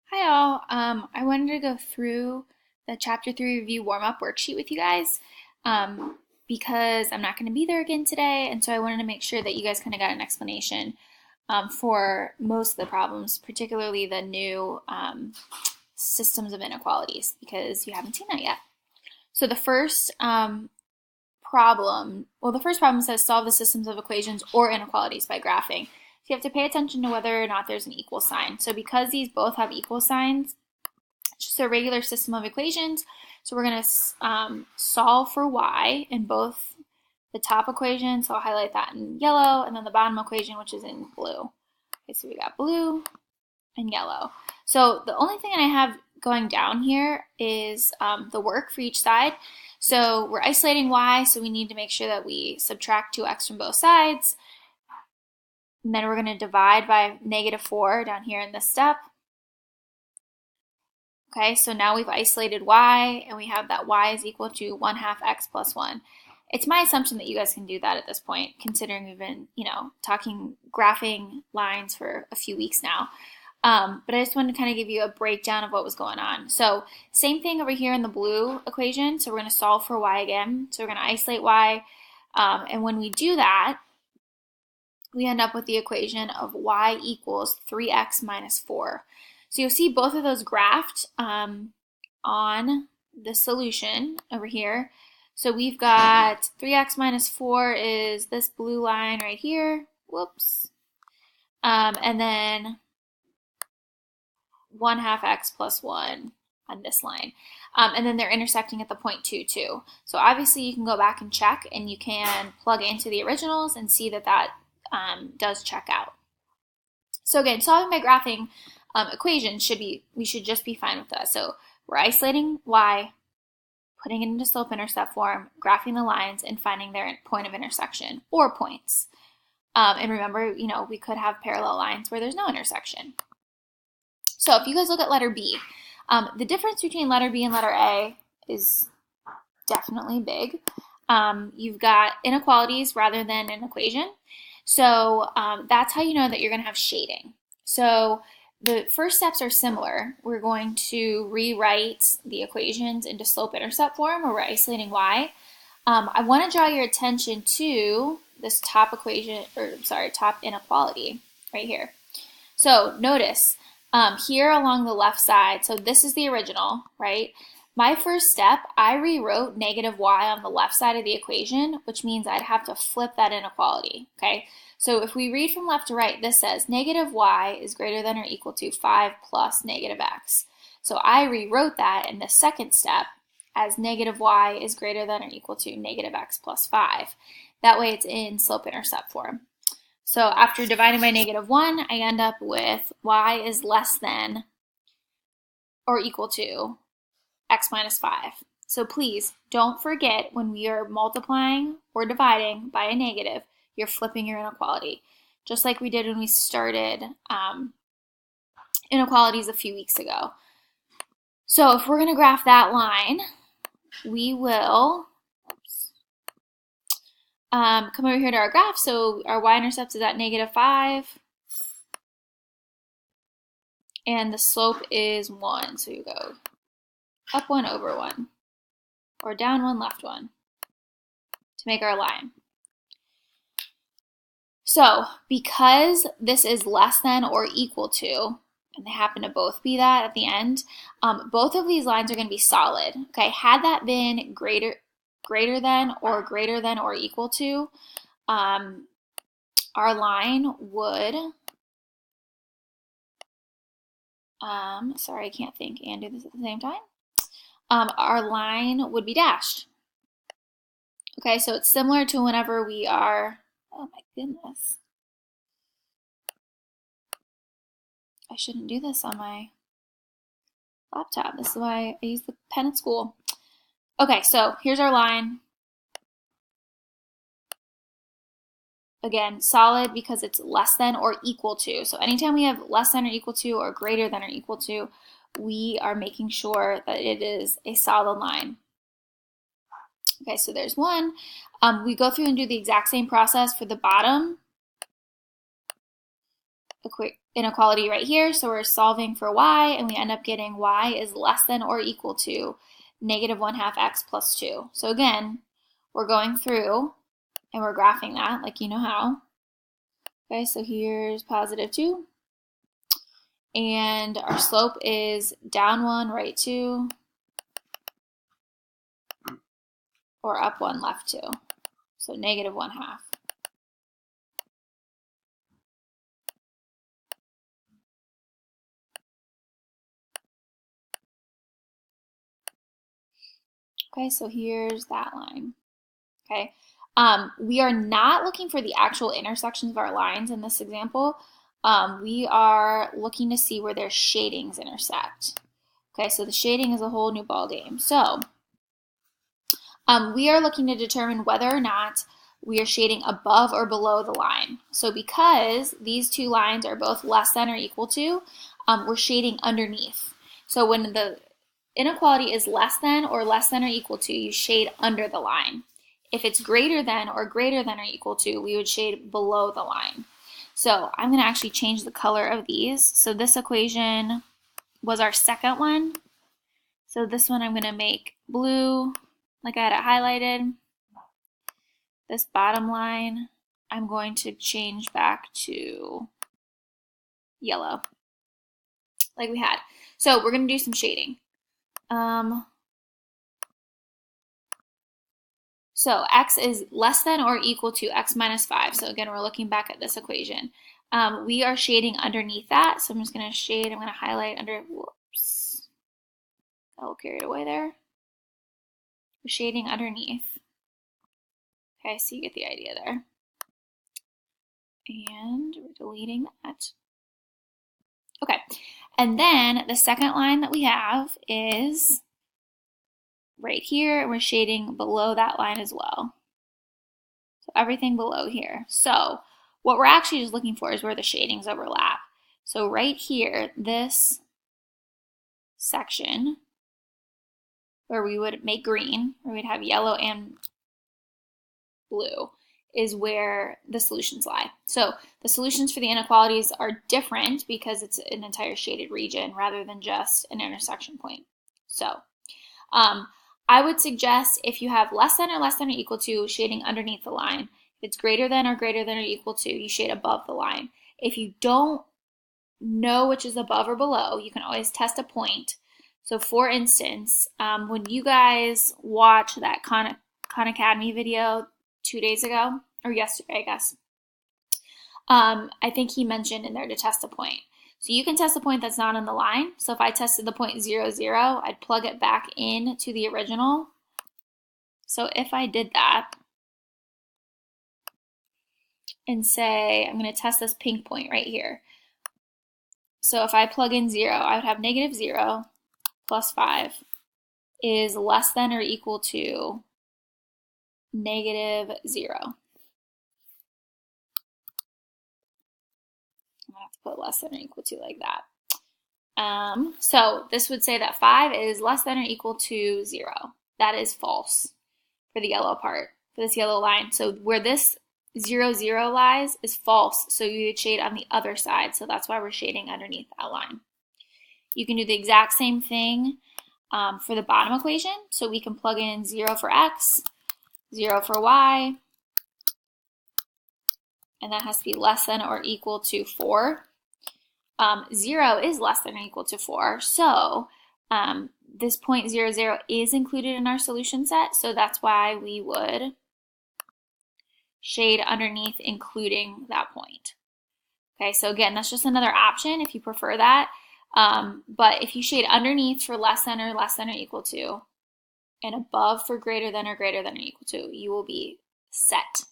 Hi all. I wanted to go through the Chapter 3 review warm-up worksheet with you guys because I'm not going to be there again today, and so I wanted to make sure that you guys kind of got an explanation for most of the problems, particularly the new systems of inequalities, because you haven't seen that yet. So the first the first problem says solve the systems of equations or inequalities by graphing. So you have to pay attention to whether or not there's an equal sign. So because these both have equal signs, it's just a regular system of equations. So we're going to solve for y in both the top equation, so I'll highlight that in yellow, and then the bottom equation, which is in blue. Okay, so we got blue and yellow. So the only thing I have going down here is the work for each side. So we're isolating y, so we need to make sure that we subtract 2x from both sides. And then we're going to divide by -4 down here in this step. Okay, so now we've isolated y, and we have that y is equal to 1/2 x plus 1. It's my assumption that you guys can do that at this point, considering we've been, graphing lines for a few weeks now. But I just wanted to kind of give you a breakdown of what was going on. So same thing over here in the blue equation. So we're going to solve for y again. So we're going to isolate y. And when we do that, we end up with the equation of y equals 3x minus 4. So you'll see both of those graphed on the solution over here. So we've got 3x minus 4 is this blue line right here. Whoops. And then 1/2 x plus 1 on this line. And then they're intersecting at the point 2, 2. So obviously you can go back and check, and you can plug into the originals and see that that does check out. So again, solving by graphing equations we should just be fine with that. So we're isolating y, putting it into slope-intercept form, graphing the lines, and finding their point of intersection or points. And remember, we could have parallel lines where there's no intersection. So if you guys look at letter B, the difference between letter B and letter A is definitely big. You've got inequalities rather than an equation. So that's how you know that you're going to have shading. So the first steps are similar. We're going to rewrite the equations into slope-intercept form where we're isolating y. I want to draw your attention to this top inequality right here. So notice here along the left side, so this is the original, right? My first step, I rewrote -y on the left side of the equation, which means I'd have to flip that inequality, okay? So if we read from left to right, this says -y is greater than or equal to 5 plus -x. So I rewrote that in the second step as -y is greater than or equal to -x plus 5. That way it's in slope-intercept form. So after dividing by -1, I end up with y is less than or equal to x minus 5. So please don't forget, when we are multiplying or dividing by a negative, you're flipping your inequality, just like we did when we started inequalities a few weeks ago. So if we're going to graph that line, we will come over here to our graph. So our y-intercept is at -5. And the slope is 1. So you go up 1 over 1, or down 1, left 1, to make our line. So because this is less than or equal to, and they happen to both be that at the end, both of these lines are going to be solid. Okay, had that been greater than or equal to, our line would, sorry, I can't think and do this at the same time. Our line would be dashed. Okay, so it's similar to whenever we are, oh my goodness. I shouldn't do this on my laptop. This is why I use the pen at school. Okay, so here's our line. Again, solid because it's less than or equal to. So anytime we have less than or equal to or greater than or equal to, we are making sure that it is a solid line. Okay, so there's one. We go through and do the exact same process for the bottom inequality right here. So we're solving for y, and we end up getting y is less than or equal to -1/2 x plus 2. So again, we're going through and we're graphing that like you know how. Okay, so here's +2. And our slope is down 1, right 2, or up 1, left 2. So -1/2. Okay, so here's that line. Okay, we are not looking for the actual intersections of our lines in this example. We are looking to see where their shadings intersect. Okay, so the shading is a whole new ball game. So we are looking to determine whether or not we are shading above or below the line. So because these two lines are both less than or equal to, we're shading underneath. So when the inequality is less than or equal to, you shade under the line. If it's greater than or equal to, we would shade below the line. So I'm going to actually change the color of these. So this equation was our second one. So this one I'm going to make blue, like I had it highlighted. This bottom line, I'm going to change back to yellow, like we had. So we're going to do some shading. So x is less than or equal to x minus 5. So again, we're looking back at this equation. We are shading underneath that. So I'm just going to shade, I'm going to highlight under, whoops, got a little carried away there. We're shading underneath. Okay, so you get the idea there. And we're deleting that. Okay, and then the second line that we have is right here, and we're shading below that line as well. So everything below here. So what we're actually just looking for is where the shadings overlap. So right here, this section where we would make green, where we'd have yellow and blue, is where the solutions lie. So the solutions for the inequalities are different because it's an entire shaded region rather than just an intersection point. So I would suggest if you have less than or equal to, shading underneath the line. If it's greater than or equal to, you shade above the line. If you don't know which is above or below, you can always test a point. So for instance, when you guys watch that Khan Academy video 2 days ago, or yesterday, I guess, I think he mentioned in there to test a point. So you can test a point that's not on the line. So if I tested the point 0, 0, I'd plug it back in to the original. So if I did that and say, I'm going to test this pink point right here. So if I plug in 0, I would have -0 plus 5 is less than or equal to -0. I have to put less than or equal to like that. So this would say that 5 is less than or equal to 0. That is false for the yellow part, for this yellow line. So where this 0, 0 lies is false, so you would shade on the other side. So that's why we're shading underneath that line. You can do the exact same thing for the bottom equation. So we can plug in 0 for x, 0 for y, and that has to be less than or equal to 4. 0 is less than or equal to 4, so this point 0, 0 is included in our solution set, so that's why we would shade underneath including that point. Okay, so again, that's just another option if you prefer that, but if you shade underneath for less than or equal to, and above for greater than or equal to, you will be set.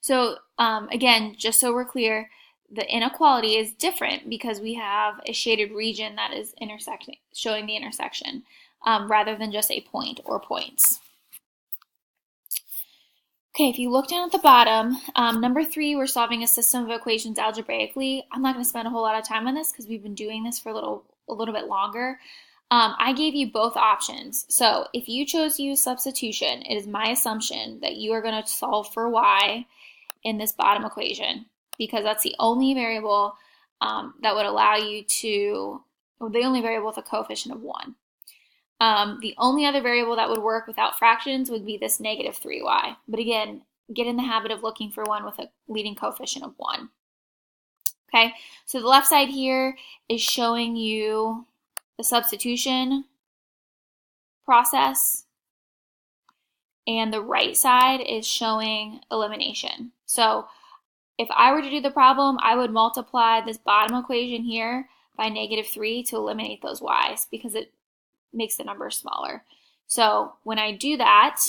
So again, just so we're clear, the inequality is different because we have a shaded region that is intersecting, showing the intersection, rather than just a point or points. Okay, if you look down at the bottom, number 3, we're solving a system of equations algebraically. I'm not going to spend a whole lot of time on this because we've been doing this for a little bit longer. I gave you both options. So if you chose to use substitution, it is my assumption that you are going to solve for y in this bottom equation. because that's the only variable that would allow you to, or the only variable with a coefficient of 1. The only other variable that would work without fractions would be this negative 3y. But again, get in the habit of looking for one with a leading coefficient of 1. Okay, so the left side here is showing you the substitution process, and the right side is showing elimination. So if I were to do the problem, I would multiply this bottom equation here by negative 3 to eliminate those y's because it makes the number smaller. So when I do that,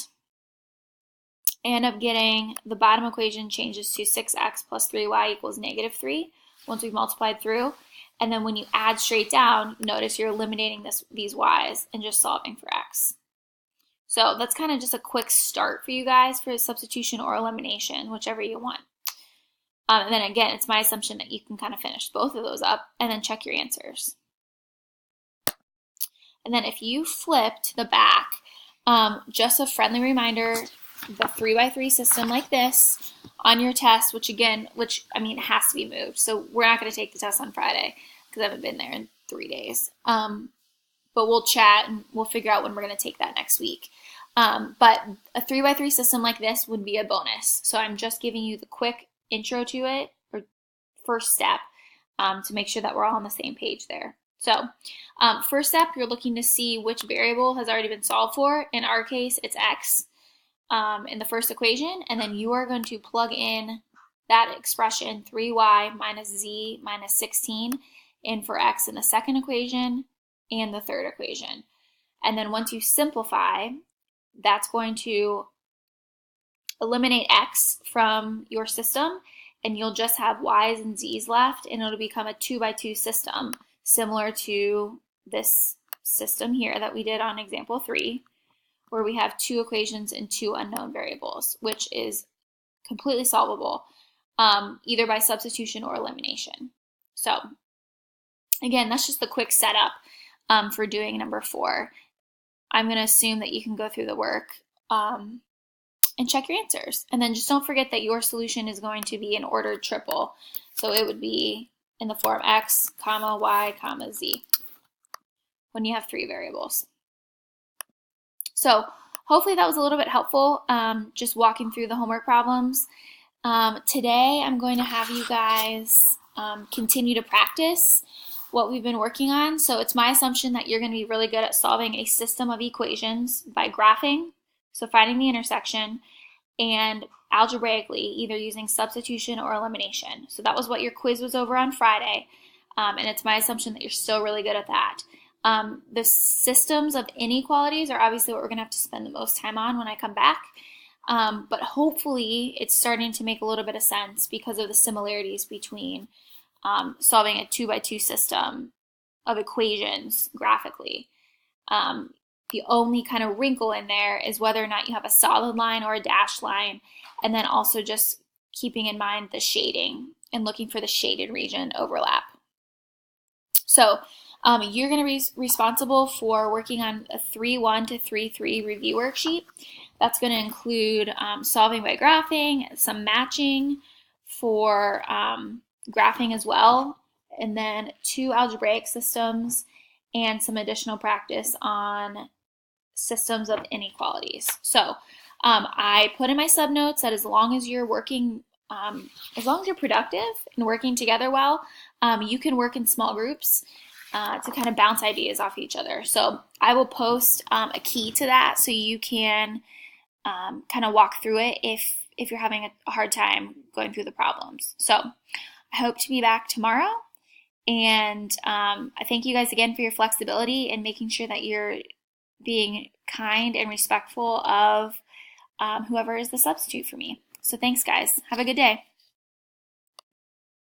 I end up getting the bottom equation changes to 6x plus 3y equals negative 3 once we've multiplied through. And then when you add straight down, notice you're eliminating these y's and just solving for x. So that's kind of just a quick start for you guys for substitution or elimination, whichever you want. And then again, it's my assumption that you can kind of finish both of those up and then check your answers. And then if you flip to the back, just a friendly reminder, the 3x3 system like this on your test, which I mean, it has to be moved. So we're not going to take the test on Friday because I haven't been there in 3 days. But we'll chat and we'll figure out when we're going to take that next week. But a 3x3 system like this would be a bonus. So I'm just giving you the quick intro to it, or first step, to make sure that we're all on the same page there. So first step, you're looking to see which variable has already been solved for. In our case, it's x in the first equation, and then you are going to plug in that expression 3y minus z minus 16 in for x in the second equation and the third equation. And then once you simplify, that's going to eliminate x from your system, and you'll just have y's and z's left, and it'll become a 2x2 system, similar to this system here that we did on example 3, where we have 2 equations and 2 unknown variables, which is completely solvable either by substitution or elimination. So again, that's just the quick setup for doing number 4. I'm going to assume that you can go through the work and check your answers. And then just don't forget that your solution is going to be an ordered triple. So it would be in the form x, comma, y, comma, z when you have 3 variables. So hopefully that was a little bit helpful, just walking through the homework problems. Today I'm going to have you guys continue to practice what we've been working on. So it's my assumption that you're going to be really good at solving a system of equations by graphing, so finding the intersection, and algebraically, either using substitution or elimination. So that was what your quiz was over on Friday, and it's my assumption that you're still really good at that. The systems of inequalities are obviously what we're going to have to spend the most time on when I come back, but hopefully it's starting to make a little bit of sense because of the similarities between solving a 2x2 system of equations graphically. The only kind of wrinkle in there is whether or not you have a solid line or a dashed line, and then also just keeping in mind the shading and looking for the shaded region overlap. So you're going to be responsible for working on a 3.1 to 3.3 review worksheet. That's going to include solving by graphing, some matching for graphing as well, and then 2 algebraic systems and some additional practice on systems of inequalities. So I put in my subnotes that as long as you're working, as long as you're productive and working together well, you can work in small groups to kind of bounce ideas off each other. So I will post a key to that so you can kind of walk through it if you're having a hard time going through the problems. So I hope to be back tomorrow. And I thank you guys again for your flexibility and making sure that you're being kind and respectful of whoever is the substitute for me. So thanks, guys. Have a good day.